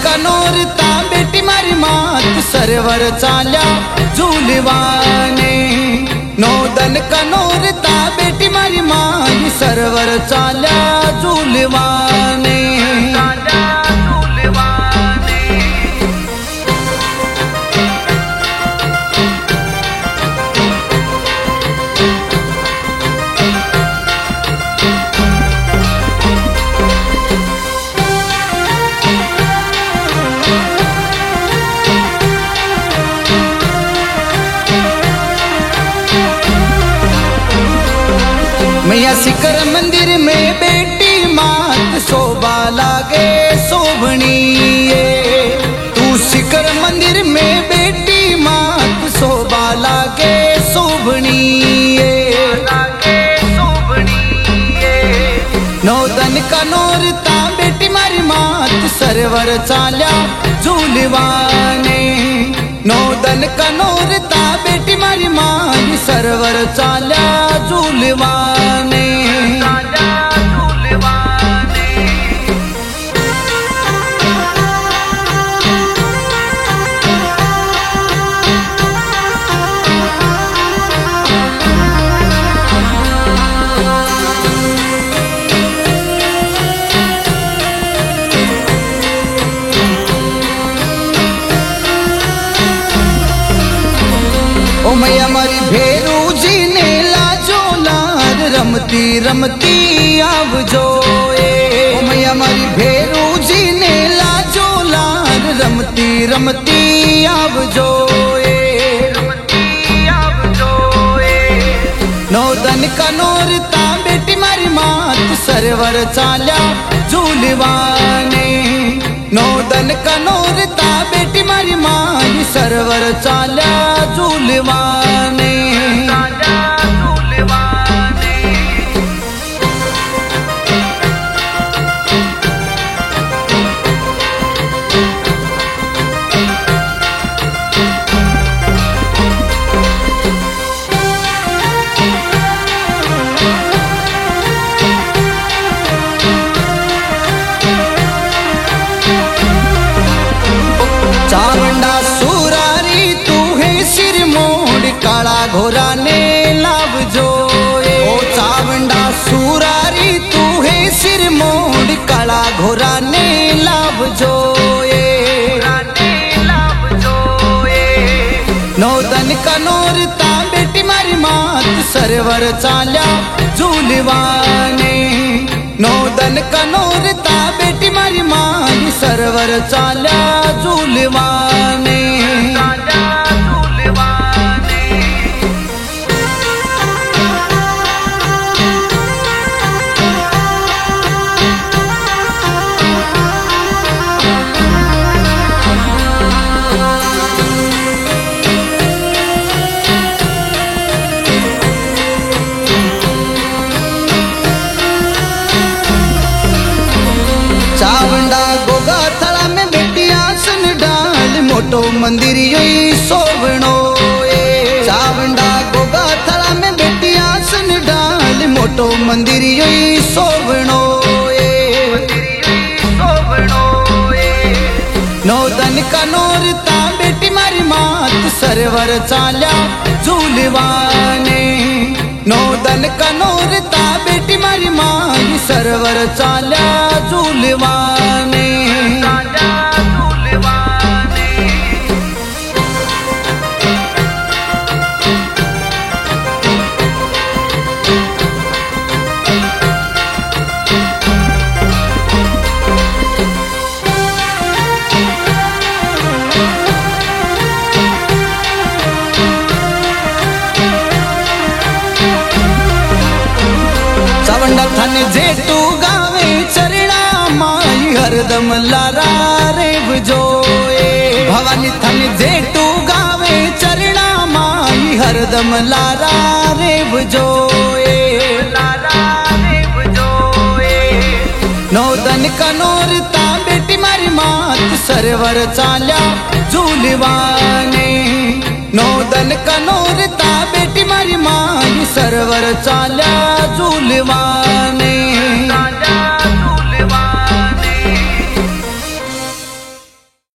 कनोरता बेटी मारी मात सरवर चाल्या झुलवाने। नौदन कनोरता बेटी मारी माई सरवर चाल्या झुलवाने। मैया शिखर मंदिर में बेटी मात शोभा लागे शोभनी। तू शिखर मंदिर में बेटी मात शोभा लागे शोभनी। नौदन कनोरता बेटी मारी मात सरवर चाल्या झुलवाने। नौदन कनोरता बेटी मारी माई सरवर चाल्या झुलवाने। ओ मैया मारी भेरू जी ने लाजो लार रमती रमती आवजो। ओ मैया मारी भेरू जी ने लाजो लार रमती रमती आवजो। नौदन कनोरता बेटी मारी मात सरवर चाल्या झुलवाने। नौदन कनोरता बेटी मारी माई सरवर चाल्या झुलवाने। चावंडा सुरारी तू है सिर मोड़ काला घोरा ने लावजो। ओ चावंडा सुरारी तू है सिर मोड़ काला घोरा ने लावजो। नौदन कनोरता बेटी मारी मात सरवर चाल्या झुलवाने। नौदन कनोरता बेटी मारी माई सरवर चाल्या झुलवाने। चावंडा गोगा थड़ा में बेटी आसन डाल मोटो मंदिर योई सोवणो। चावंडा गोगा थड़ा में बेटी आसन डाल मोटो मंदिर योई सोवणो। नौदन कनोरता बेटी मारी मात सरवर चाल्या झुलवाने। नौदन कनोरता बेटी मारी माई सरवर चाल्या झुलवाने। चावंडा थाने जेटू गावे चरणा माई हरदम लारा रेवजो। भवानी थाने जेटू गावे चरणा माई हरदम लारा रेवजो। नौदन कनोरता बेटी मारी मात सरवर चाल्या झुलवाने। नौदन कनोरता बेटी मारी माई सरवर चाल्या झुलवाने।